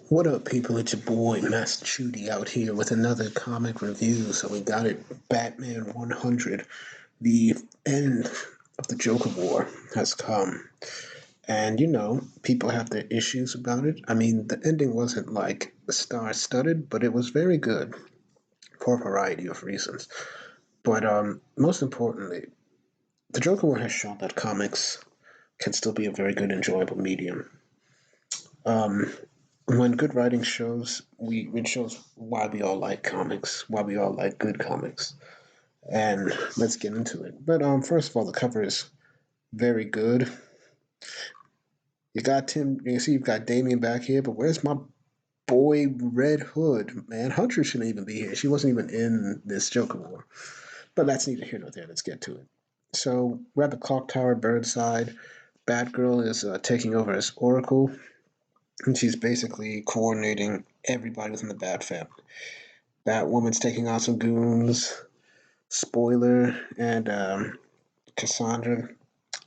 What up, people? It's your boy, Master Chudy, out here with another comic review. So we got it. Batman 100. The end of the Joker War has come. And, people have their issues about it. I mean, the ending wasn't like star-studded, but it was very good for a variety of reasons. But most importantly, the Joker War has shown that comics can still be a very good, enjoyable medium. Um, when good writing shows, it shows why we all like comics, why we all like good comics, and let's get into it. But first of all, the cover is very good. You got Tim. You see, you've got Damien back here, but where's my boy Red Hood? Man, Hunter shouldn't even be here. She wasn't even in this Joker War. But that's neither here nor there. Let's get to it. So we're at the Clock Tower, Burnside. Batgirl is taking over as Oracle, and she's basically coordinating everybody within the Bat family. Batwoman's taking on some goons. Spoiler and Cassandra,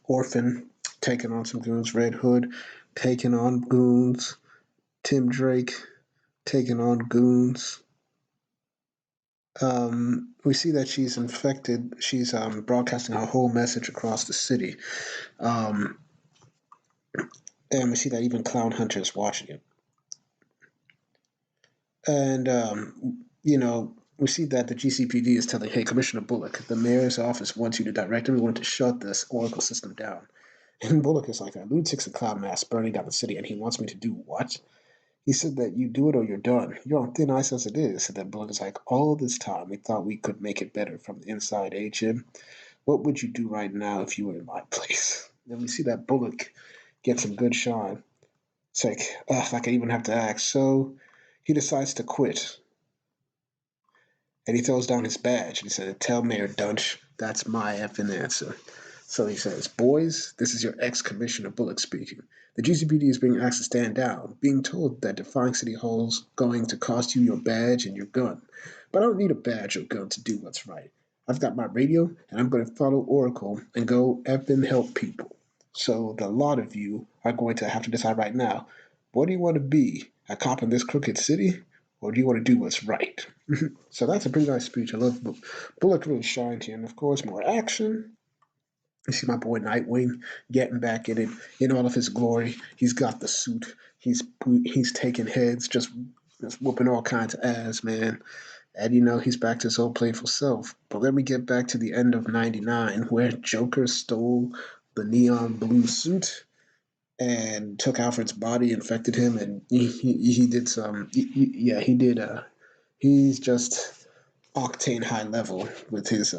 Orphan taking on some goons. Red Hood taking on goons. Tim Drake taking on goons. We see that she's infected. She's broadcasting her whole message across the city. Um, and we see that even Clown Hunter is watching it. And, we see that the GCPD is telling, hey, Commissioner Bullock, the mayor's office wants you to direct everyone to shut this Oracle system down. And Bullock is like, a lunatics and clown mass burning down the city, and he wants me to do what? He said that you do it or you're done. You're on thin ice as it is. And then Bullock is like, all this time we thought we could make it better from the inside, Jim? What would you do right now if you were in my place? Then we see that Bullock gets some good shine. It's like, ugh, I could even have to ask. So he decides to quit. And he throws down his badge and he said, tell Mayor Dunch that's my effing answer. So he says, boys, this is your ex-commissioner Bullock speaking. The GCPD is being asked to stand down, being told that defying City Hall's going to cost you your badge and your gun. But I don't need a badge or gun to do what's right. I've got my radio, and I'm going to follow Oracle and go effing help people. So the lot of you are going to have to decide right now, what do you want to be, a cop in this crooked city, or do you want to do what's right? So that's a pretty nice speech. I love Bullock really shined here, and of course, more action. You see my boy Nightwing getting back in it in all of his glory. He's got the suit. He's taking heads, just whooping all kinds of ass, man. And he's back to his old playful self. But let me get back to the end of '99, where Joker stole the neon blue suit and took Alfred's body, infected him, and he did some. Yeah, he did. He's just octane high level with his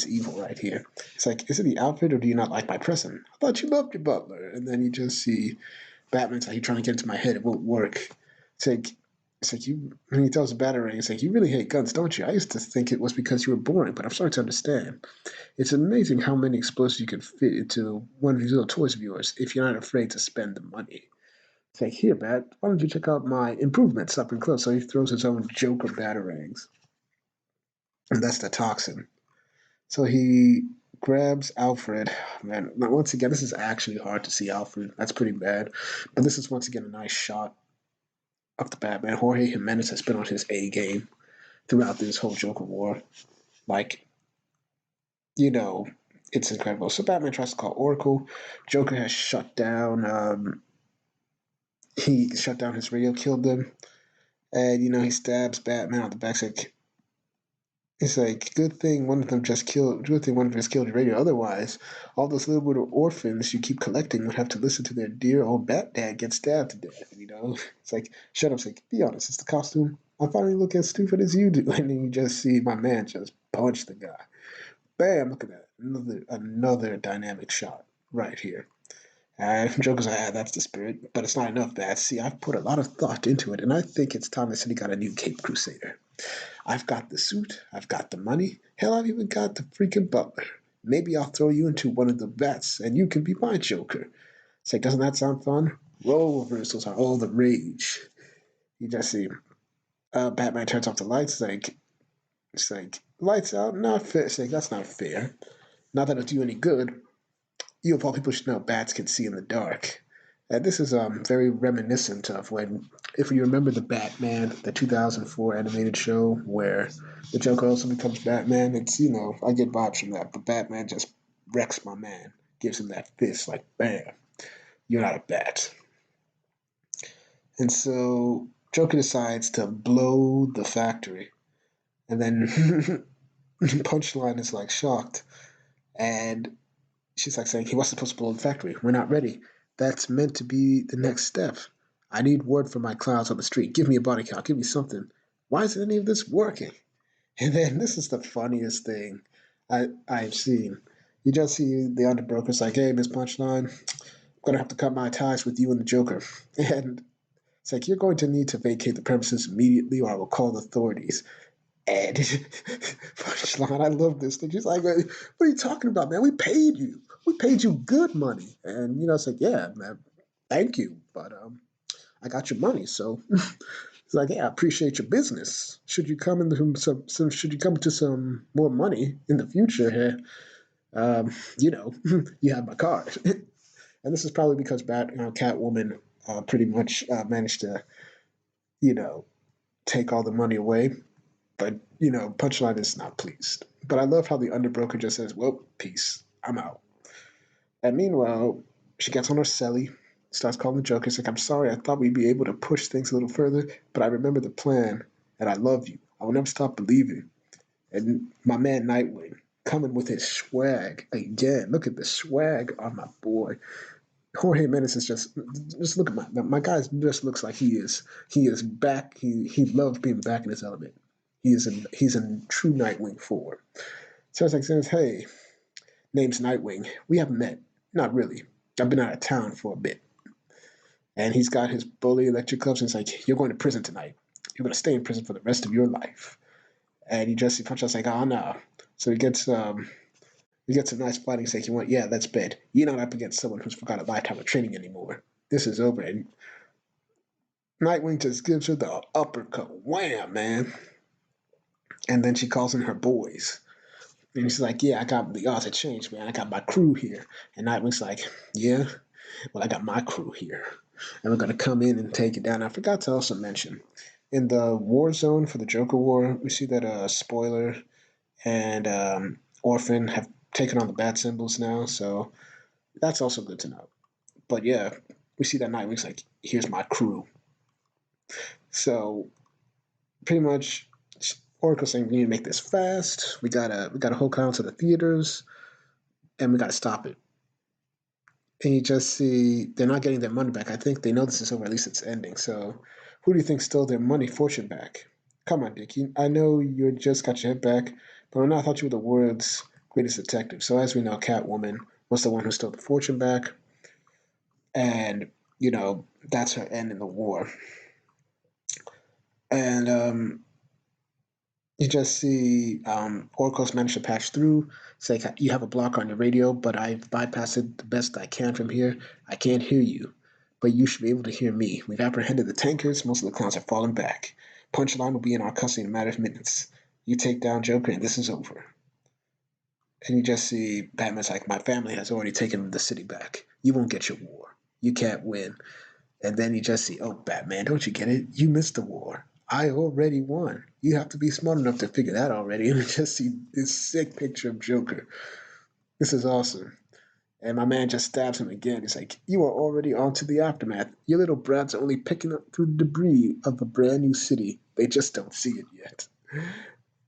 evil right here. It's like, is it the outfit or do you not like my present? I thought you loved your butler, and then you just see Batman's like, you trying to get into my head, it won't work. It's like it's like you when he tells Batarang, it's like you really hate guns, don't you? I used to think it was because you were boring, but I'm starting to understand. It's amazing how many explosives you can fit into one of these little toys of yours if you're not afraid to spend the money. It's like, here, Bat, why don't you check out my improvements up and close? So he throws his own Joker Batarangs, and that's the toxin. So he grabs Alfred. Man, once again, this is actually hard to see Alfred. That's pretty bad. But this is once again a nice shot of the Batman. Jorge Jimenez has been on his A game throughout this whole Joker war. Like, you know, it's incredible. So Batman tries to call Oracle. Joker has shut down. He shut down his radio, killed them, and he stabs Batman on the back. It's like good thing one of them just killed. Good thing one of them just killed your radio. Otherwise, all those little little orphans you keep collecting would have to listen to their dear old Bat Dad get stabbed to death. It's like shut up. It's like be honest. It's the costume. I finally look as stupid as you do, and then you just see my man just punch the guy. Bam! Look at that. Another dynamic shot right here. Joker's like, that's the spirit, but it's not enough, Bat. See, I've put a lot of thought into it, and I think it's time the city got a new Cape Crusader. I've got the suit, I've got the money, hell, I've even got the freaking butler. Maybe I'll throw you into one of the vets and you can be my Joker. It's like, doesn't that sound fun? Role reversals are all the rage. You just see Batman turns off the lights, it's like, lights out, not fair. It's like, that's not fair. Not that it'll do any good. You of all people should know bats can see in the dark. And this is very reminiscent of when, if you remember the Batman, the 2004 animated show where the Joker also becomes Batman. It's, I get vibes from that. But Batman just wrecks my man, gives him that fist, like, bam, you're not a bat. And so Joker decides to blow the factory. And then Punchline is like shocked. And she's like saying, he wasn't supposed to blow the factory. We're not ready. That's meant to be the next step. I need word from my clowns on the street. Give me a body count. Give me something. Why isn't any of this working? And then this is the funniest thing I've seen. You just see the underbroker's like, hey, Miss Punchline, I'm going to have to cut my ties with you and the Joker. And it's like, you're going to need to vacate the premises immediately or I will call the authorities. And Punchline, I love this thing. She's like, what are you talking about, man? We paid you. We paid you good money. And, it's like, yeah, man, thank you. But I got your money. So it's like, yeah, I appreciate your business. Should you come into should you come to some more money in the future here, you have my card. And this is probably because Catwoman pretty much managed to, you know, take all the money away. But, Punchline is not pleased. But I love how the underbroker just says, well, peace. I'm out. And meanwhile, she gets on her celly, starts calling the Joker. It's like, I'm sorry, I thought we'd be able to push things a little further, but I remember the plan, and I love you. I will never stop believing. And my man Nightwing coming with his swag again. Look at the swag on my boy. Jorge Mendes is just look at my guy just looks like he is back. He loves being back in his element. He's in true Nightwing form. So it's like says, hey, name's Nightwing. We haven't met. Not really. I've been out of town for a bit. And he's got his bully electric clubs and it's like, you're going to prison tonight. You're gonna stay in prison for the rest of your life. And he punches like, oh no. So he gets a nice fighting sake. You want, yeah, that's bad. You're not up against someone who's forgot a lifetime of training anymore. This is over. And Nightwing just gives her the uppercut. Wham, man. And then she calls in her boys. And she's like, yeah, I got the odds have changed, man. I got my crew here. And Nightwing's like, yeah, well, I got my crew here. And we're going to come in and take it down. I forgot to also mention, in the war zone for the Joker War, we see that Spoiler and Orphan have taken on the bat symbols now. So that's also good to know. But yeah, we see that Nightwing's like, here's my crew. So pretty much Oracle saying we need to make this fast. We gotta hook on to the theaters and we gotta stop it. And you just see they're not getting their money back. I think they know this is over, at least it's ending. So who do you think stole their money fortune back? Come on, Dick. I know you just got your head back, but I thought you were the world's greatest detective. So as we know, Catwoman was the one who stole the fortune back. And, that's her end in the war. And you just see Oracle's managed to patch through. Say you have a block on your radio, but I've bypassed it the best I can from here. I can't hear you, but you should be able to hear me. We've apprehended the tankers. Most of the clowns have fallen back. Punchline will be in our custody in a matter of minutes. You take down Joker, and this is over. And you just see Batman's like, my family has already taken the city back. You won't get your war. You can't win. And then you just see, oh, Batman, don't you get it? You missed the war. I already won. You have to be smart enough to figure that already. And you just see this sick picture of Joker. This is awesome. And my man just stabs him again. He's like, you are already on to the aftermath. Your little brats are only picking up through the debris of a brand new city. They just don't see it yet.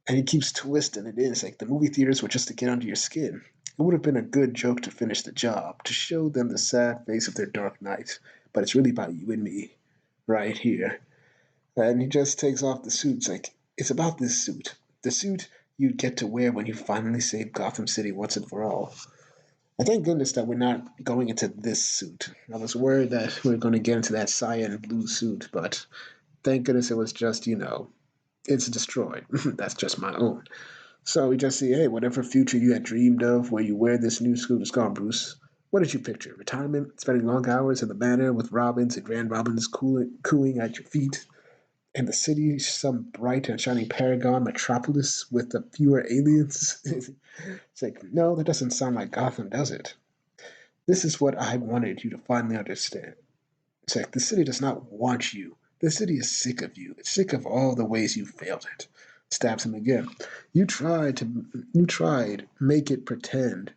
And he keeps twisting it in. It's like the movie theaters were just to get under your skin. It would have been a good joke to finish the job, to show them the sad face of their dark night. But it's really about you and me, right here. And he just takes off the suit. It's like, it's about this suit. The suit you'd get to wear when you finally save Gotham City once and for all. I thank goodness that we're not going into this suit. I was worried that we were going to get into that cyan blue suit, but thank goodness it was just, it's destroyed. That's just my own. So we just see, hey, whatever future you had dreamed of where you wear this new suit is gone, Bruce. What did you picture? Retirement? Spending long hours in the manor with Robins and Grand Robins cooing at your feet? And the city, some bright and shining paragon metropolis with the fewer aliens? It's like, no, that doesn't sound like Gotham, does it? This is what I wanted you to finally understand. It's like the city does not want you. The city is sick of you. It's sick of all the ways you failed it. Stabs him again. You tried, make it pretend.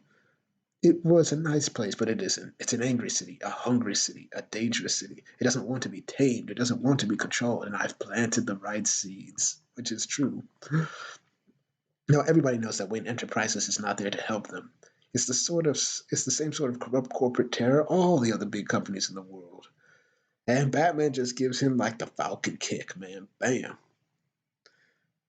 It was a nice place, but it isn't. It's an angry city, a hungry city, a dangerous city. It doesn't want to be tamed. It doesn't want to be controlled, and I've planted the right seeds, which is true. Now everybody knows that Wayne Enterprises is not there to help them. It's the same sort of corrupt corporate terror all the other big companies in the world. And Batman just gives him like the Falcon kick, man. Bam.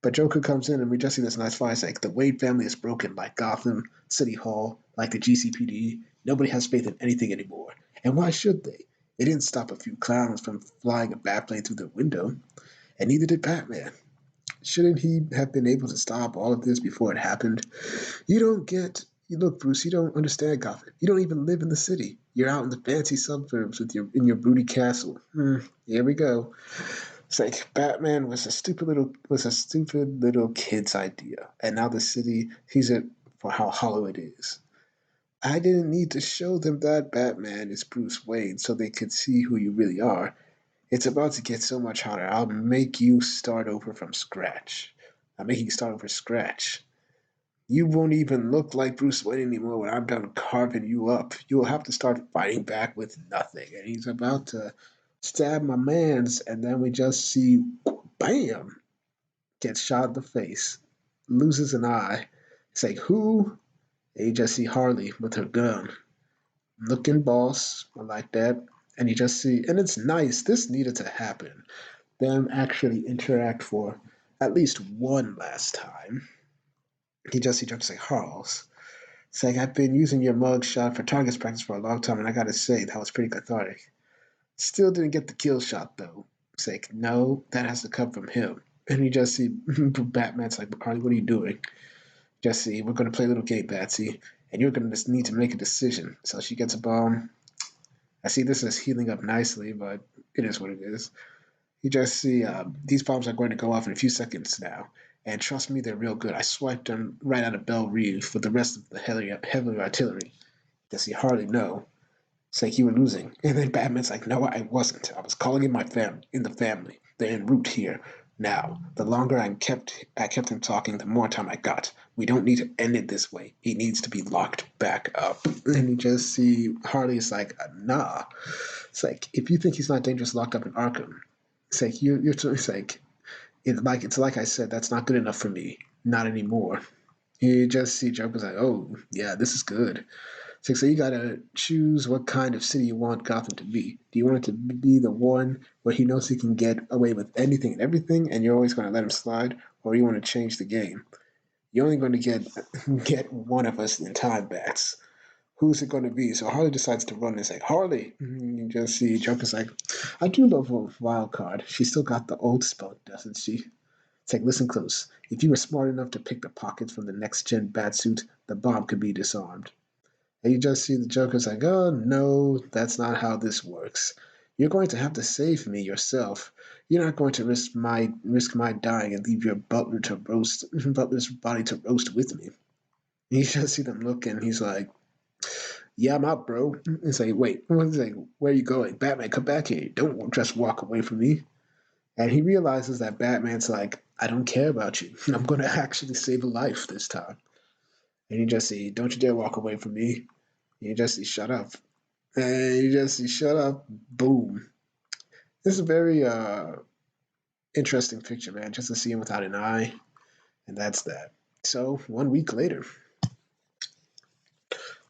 But Joker comes in and we just see this nice fight. It's like the Wade family is broken, like Gotham, City Hall, like the GCPD. Nobody has faith in anything anymore. And why should they? It didn't stop a few clowns from flying a bat plane through their window, and neither did Batman. Shouldn't he have been able to stop all of this before it happened? You don't get. You look, Bruce. You don't understand Gotham. You don't even live in the city. You're out in the fancy suburbs with your in your broody castle. Here we go. It's like Batman was a stupid little kid's idea, and now the city sees it for how hollow it is. I didn't need to show them that Batman is Bruce Wayne so they could see who you really are. It's about to get so much hotter. I'll make you start over from scratch. I'm making you start over scratch. You won't even look like Bruce Wayne anymore when I'm done carving you up. You'll have to start fighting back with nothing. And he's about to stab my mans, and then we just see, bam, gets shot in the face, loses an eye. It's like, who? And you just see Harley with her gun. Looking boss, I like that. And you just see, and it's nice. This needed to happen. Them actually interact for at least one last time. He just see Joker's like, Harles. It's like, I've been using your mug shot for targets practice for a long time, and I gotta say, that was pretty cathartic. Still didn't get the kill shot, though. It's like, no, that has to come from him. And you just see Batman's like, Harley, what are you doing? Just see, we're going to play a little game, Batsy, and you're going to just need to make a decision. So she gets a bomb. I see this is healing up nicely, but it is what it is. You just see these bombs are going to go off in a few seconds now. And trust me, they're real good. I swiped them right out of Belle Reve for the rest of the heavy artillery. Does he hardly know? It's like you were losing. And then Batman's like, no, I wasn't. I was calling in in the family. They're en route here. Now, the longer I kept him talking, the more time I got. We don't need to end it this way. He needs to be locked back up. And you just see Harley's like, nah. It's like, if you think he's not dangerous locked up in Arkham, it's like it's like it's like I said, that's not good enough for me. Not anymore. You just see Joker's like, oh yeah, this is good. So you gotta choose what kind of city you want Gotham to be. Do you want it to be the one where he knows he can get away with anything and everything, and you're always going to let him slide, or you want to change the game? You're only going to get one of us in time bats. Who's it going to be? So Harley decides to run. It's like Harley. You just see Joker's like, I do love a wild card. She still got the old spunk, doesn't she? It's like, listen close. If you were smart enough to pick the pockets from the next gen batsuit, the bomb could be disarmed. And you just see the Joker's like, oh no, that's not how this works. You're going to have to save me yourself. You're not going to risk my dying and leave your butler's body to roast with me. And you just see them look and he's like, yeah, I'm out, bro. It's like, wait, he's like, where are you going? Batman, come back here. Don't just walk away from me. And he realizes that Batman's like, I don't care about you. I'm going to actually save a life this time. And you just see, don't you dare walk away from me. You just see, shut up. And you just see, shut up, boom. This is a very interesting picture, man, just to see him without an eye. And that's that. So, 1 week later,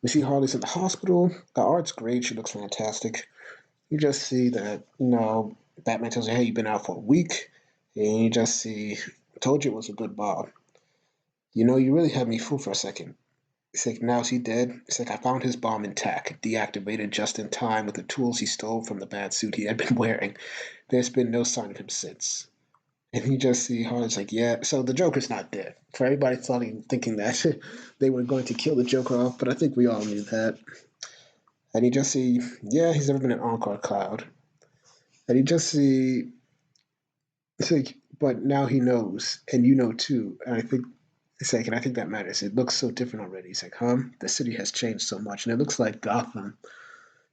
we see Harley's in the hospital. The art's great. She looks fantastic. You just see that, Batman tells her, hey, you've been out for a week. And you just see, told you it was a good bomb. You really had me fooled for a second. It's like, now is he dead? It's like, I found his bomb intact, deactivated just in time with the tools he stole from the bad suit he had been wearing. There's been no sign of him since. And you just see Harley's like, yeah, so the Joker's not dead. For everybody thinking that they were going to kill the Joker off, but I think we all knew that. And you just see, yeah, he's never been an Encore Cloud. And you just see, it's like, but now he knows, and you know too. And I think it's like, and I think that matters. It looks so different already. It's like, the city has changed so much, and it looks like Gotham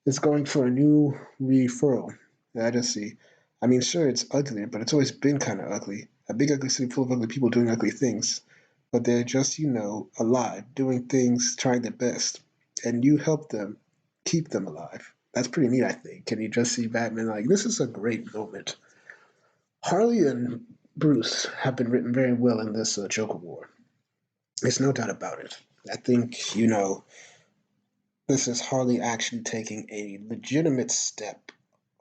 is going for a new referral. I just see. I mean, sure, it's ugly, but it's always been kind of ugly. A big ugly city full of ugly people doing ugly things, but they're just, alive, doing things, trying their best, and you help them keep them alive. That's pretty neat, I think. Can you just see Batman like this is a great moment? Harley and Bruce have been written very well in this Joker War. There's no doubt about it. I think, this is Harley actually taking a legitimate step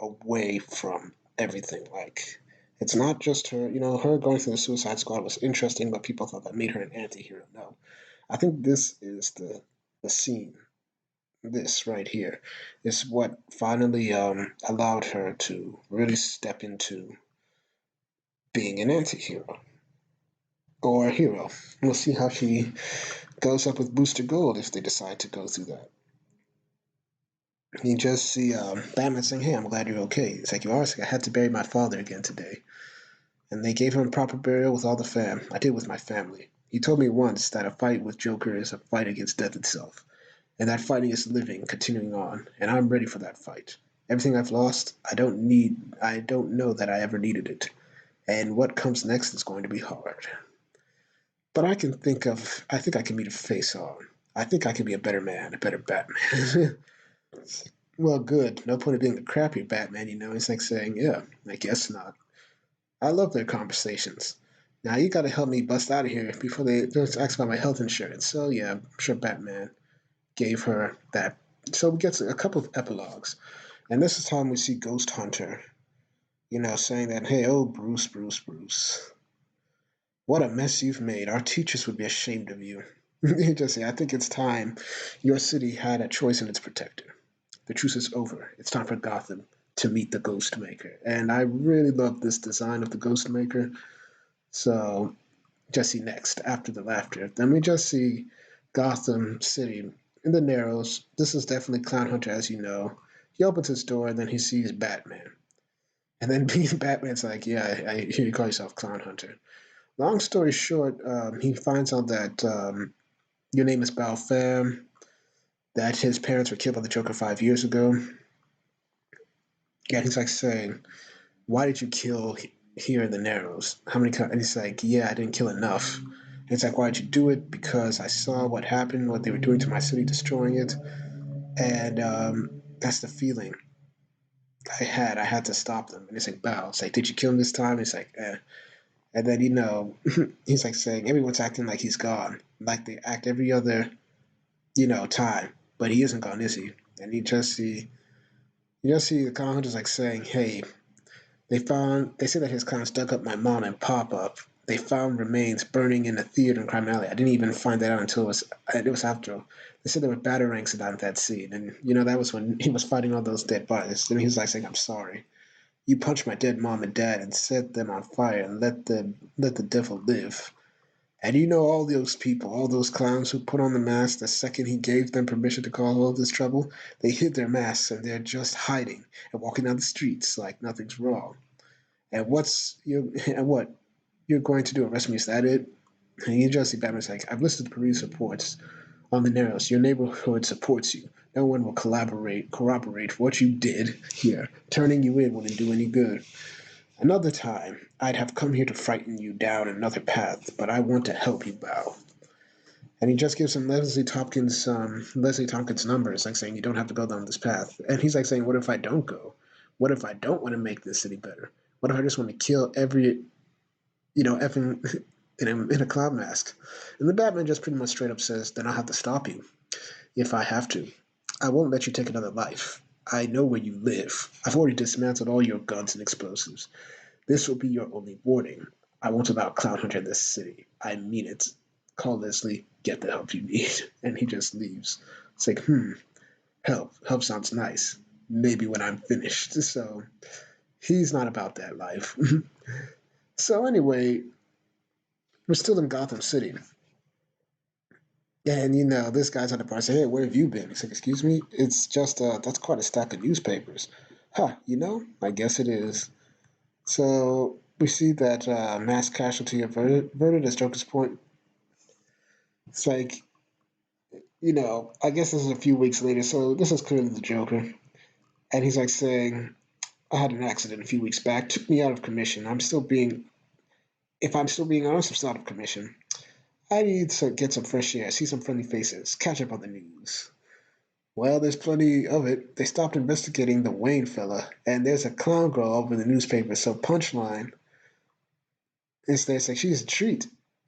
away from everything. Like, it's not just her, her going through the Suicide Squad was interesting, but people thought that made her an anti hero. No. I think this is the scene. This right here is what finally allowed her to really step into being an anti hero or a hero. We'll see how she goes up with Booster Gold if they decide to go through that. You just see Batman saying, "Hey, I'm glad you're okay." It's like, "You are?" It's like, "I had to bury my father again today." And they gave him a proper burial with all the fam. I did with my family. He told me once that a fight with Joker is a fight against death itself. And that fighting is living, continuing on. And I'm ready for that fight. Everything I've lost, I don't know that I ever needed it. And what comes next is going to be hard. But I think I can meet a face on. I think I can be a better man, a better Batman. Well, good. No point of being the crappy Batman, It's like saying, yeah, I guess not. I love their conversations. Now you gotta help me bust out of here before they just ask about my health insurance. So yeah, I'm sure Batman gave her that. So we get a couple of epilogues. And this is time we see Ghost Hunter, saying that, hey, oh, Bruce, Bruce, Bruce. What a mess you've made. Our teachers would be ashamed of you. You just say, I think it's time your city had a choice in its protector. The truce is over. It's time for Gotham to meet the Ghost Maker. And I really love this design of the Ghost Maker. So, just see next, after the laughter. Then we just see Gotham City in the Narrows. This is definitely Clown Hunter, as you know. He opens his door and then he sees Batman. And then being Batman's like, yeah, I hear you call yourself Clown Hunter. Long story short, he finds out that your name is Balfam, that his parents were killed by the Joker 5 years ago. And he's like saying, why did you kill here in the Narrows? How many? And he's like, yeah, I didn't kill enough. And it's like, why did you do it? Because I saw what happened, what they were doing to my city, destroying it, and that's the feeling I had. I had to stop them. And it's like, Bow. It's like, did you kill him this time? It's like, eh. And then he's like saying everyone's acting like he's gone, like they act every other time, but he isn't gone, is he? And you just see the clown hunters like saying, hey, they say that his clowns dug up my mom and pop up. They found remains burning in a theater in Crime Alley. I didn't even find that out until it was after. They said there were batarangs about that scene, and that was when he was fighting all those dead bodies. And he was like saying, "I'm sorry. You punched my dead mom and dad and set them on fire and let the devil live." And all those people, all those clowns who put on the mask the second he gave them permission to cause all this trouble, they hid their masks and they're just hiding and walking down the streets like nothing's wrong. And what you're going to do? Arrest me? Is that it? And you just see Batman's like, I've listed the police reports on the Narrows. Your neighborhood supports you. No one will corroborate what you did here. Turning you in wouldn't do any good. Another time, I'd have come here to frighten you down another path, but I want to help you, Bow. And he just gives him Leslie Tompkins' numbers, like saying you don't have to go down this path. And he's like saying, what if I don't go? What if I don't want to make this city better? What if I just want to kill every, effing in a cloud mask? And the Batman just pretty much straight up says, then I'll have to stop you if I have to. I won't let you take another life. I know where you live. I've already dismantled all your guns and explosives. This will be your only warning. I won't allow Clown Hunter in this city. I mean it. Call Leslie, get the help you need. And he just leaves. It's like, help. Help sounds nice. Maybe when I'm finished. So he's not about that life. So anyway, we're still in Gotham City. And this guy's at the bar saying, hey, where have you been? He's like, excuse me? It's just that's quite a stack of newspapers. Huh, I guess it is. So we see that mass casualty averted as Joker's point. It's like, I guess this is a few weeks later, so this is clearly the Joker. And he's like saying, I had an accident a few weeks back, took me out of commission. If I'm still being honest, I'm still out of commission. I need to get some fresh air, see some friendly faces, catch up on the news. Well, there's plenty of it. They stopped investigating the Wayne fella, and there's a clown girl over in the newspaper. So punchline it's like she's a treat,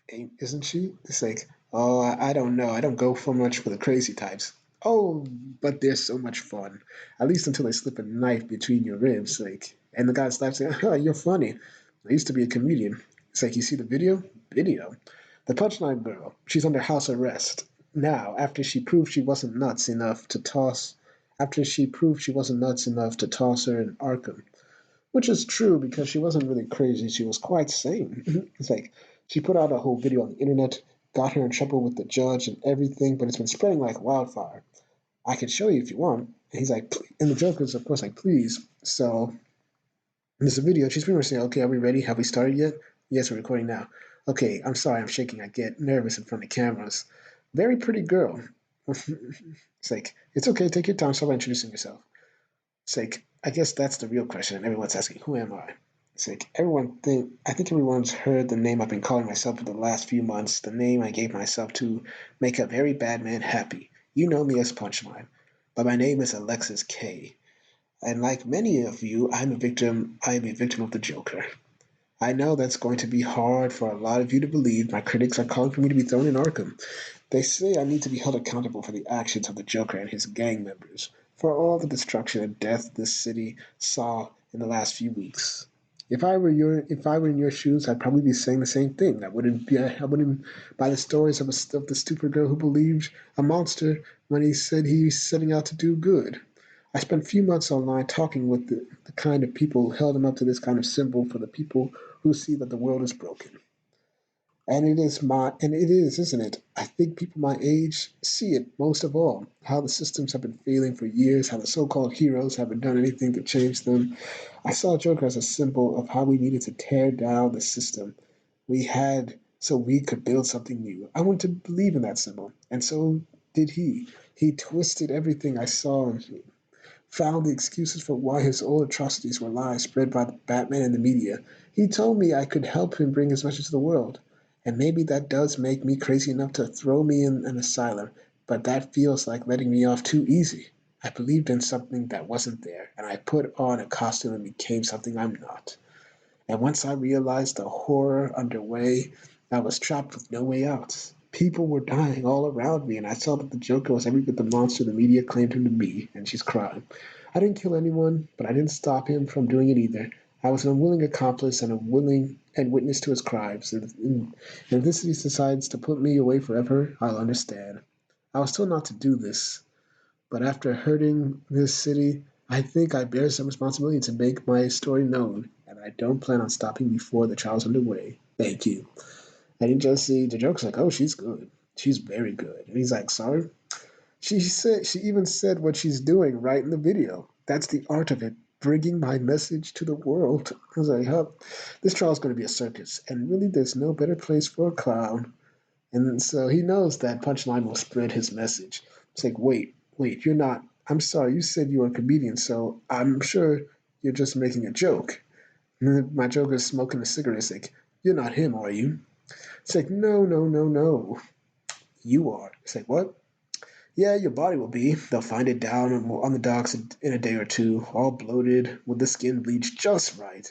isn't she? It's like, oh, I don't know. I don't go for much for the crazy types. Oh, but they're so much fun. At least until they slip a knife between your ribs, like, and the guy slaps saying, "Oh, you're funny. I used to be a comedian." It's like, you see the video? Video. The punchline girl. She's under house arrest now after she proved she wasn't nuts enough to toss her in Arkham. Which is true because she wasn't really crazy. She was quite sane. It's like she put out a whole video on the internet, got her in trouble with the judge and everything, but it's been spreading like wildfire. I can show you if you want. And he's like, and the Joker's of course like, please. So there's a video. She's pretty much saying, okay, are we ready? Have we started yet? Yes, we're recording now. Okay, I'm sorry, I'm shaking. I get nervous in front of cameras. Very pretty girl. It's like, it's okay, take your time, start by introducing yourself. It's like, I guess that's the real question. Everyone's asking, who am I? It's like I think everyone's heard the name I've been calling myself for the last few months, the name I gave myself to make a very bad man happy. You know me as Punchline, but my name is Alexis K. And like many of you, I am a victim of the Joker. I know that's going to be hard for a lot of you to believe. My critics are calling for me to be thrown in Arkham. They say I need to be held accountable for the actions of the Joker and his gang members, for all the destruction and death this city saw in the last few weeks. If I were in your shoes, I'd probably be saying the same thing. I wouldn't buy the stories of the stupid girl who believed a monster when he said he's setting out to do good. I spent a few months online talking with the kind of people who held him up to this kind of symbol for the people who see that the world is broken. And it is, isn't it? I think people my age see it most of all. How the systems have been failing for years, how the so called heroes haven't done anything to change them. I saw Joker as a symbol of how we needed to tear down the system we had so we could build something new. I wanted to believe in that symbol, and so did he. He twisted everything I saw and found the excuses for why his old atrocities were lies spread by the Batman and the media. He told me I could help him bring his message to the world. And maybe that does make me crazy enough to throw me in an asylum, but that feels like letting me off too easy. I believed in something that wasn't there, and I put on a costume and became something I'm not. And once I realized the horror underway, I was trapped with no way out. People were dying all around me, and I saw that the Joker was every bit the monster the media claimed him to be, and she's crying. I didn't kill anyone, but I didn't stop him from doing it either. I was an unwilling accomplice and a willing and witness to his crimes. And if this decides to put me away forever, I'll understand. I was told not to do this, but after hurting this city, I think I bear some responsibility to make my story known, and I don't plan on stopping before the trial's underway. Thank you. And you just see the joke's like, oh, she's good. She's very good. And he's like, sorry? She even said what she's doing right in the video. That's the art of it. Bringing my message to the world. I was like, huh, this trial's going to be a circus, and really, there's no better place for a clown. And so he knows that Punchline will spread his message. It's like, wait, you're not. I'm sorry, you said you were a comedian, so I'm sure you're just making a joke. And then my joke is smoking a cigarette. It's like, you're not him, are you? It's like, no, no, no, no. You are. It's like, what? Yeah, your body will be. They'll find it down on the docks in a day or two, all bloated, with the skin bleached just right.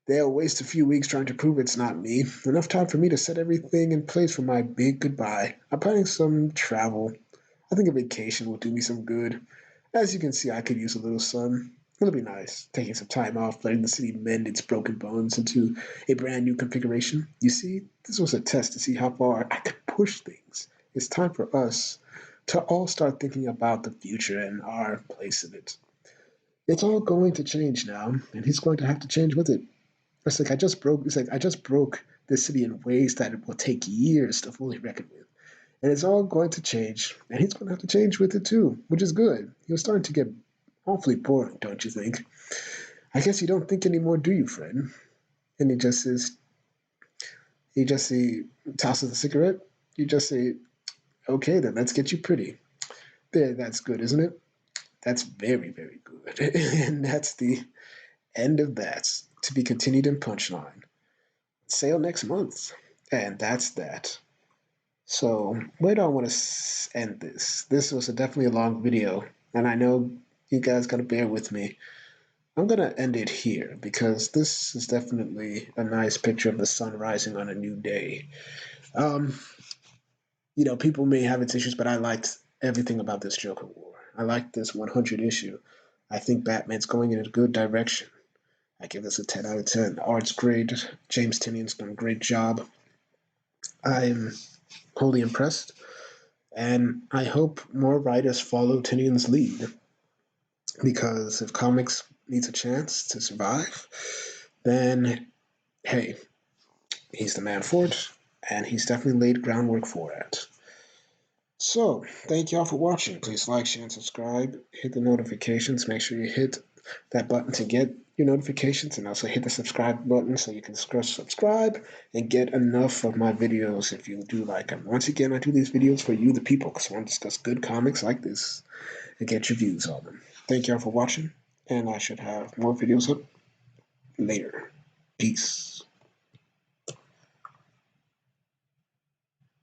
They'll waste a few weeks trying to prove it's not me. Enough time for me to set everything in place for my big goodbye. I'm planning some travel. I think a vacation will do me some good. As you can see, I could use a little sun. It'll be nice, taking some time off, letting the city mend its broken bones into a brand new configuration. You see, this was a test to see how far I could push things. It's time for us to all start thinking about the future and our place in it. It's all going to change now, and he's going to have to change with it. I just broke this city in ways that it will take years to fully reckon with. And it's all going to change. And he's going to have to change with it too, which is good. You're starting to get awfully boring, don't you think? I guess you don't think anymore, do you, friend? And he just he tosses the cigarette. You just say, okay, then let's get you pretty. There, that's good, isn't it? That's very, very good. And End of that. To be continued in Punchline. Sale next month. And that's that. So, where do I want to end this? This was definitely a long video, and I know you guys gotta bear with me. I'm gonna end it here because this is definitely a nice picture of the sun rising on a new day. Um, people may have its issues, but I liked everything about this Joker War. I like this 100 issue. I think Batman's going in a good direction. I give this a 10 out of 10. The art's great. James Tynion's done a great job. I'm wholly impressed, and I hope more writers follow Tynion's lead because if comics needs a chance to survive, then hey, he's the man for it, and he's definitely laid groundwork for it. So, thank y'all for watching. Please like, share, and subscribe. Hit the notifications. Make sure you hit that button to get your notifications, and also hit the subscribe button so you can subscribe and get enough of my videos if you do like them. Once again, I do these videos for you, the people, because I want to discuss good comics like this and get your views on them. Thank y'all for watching, and I should have more videos up later. Peace.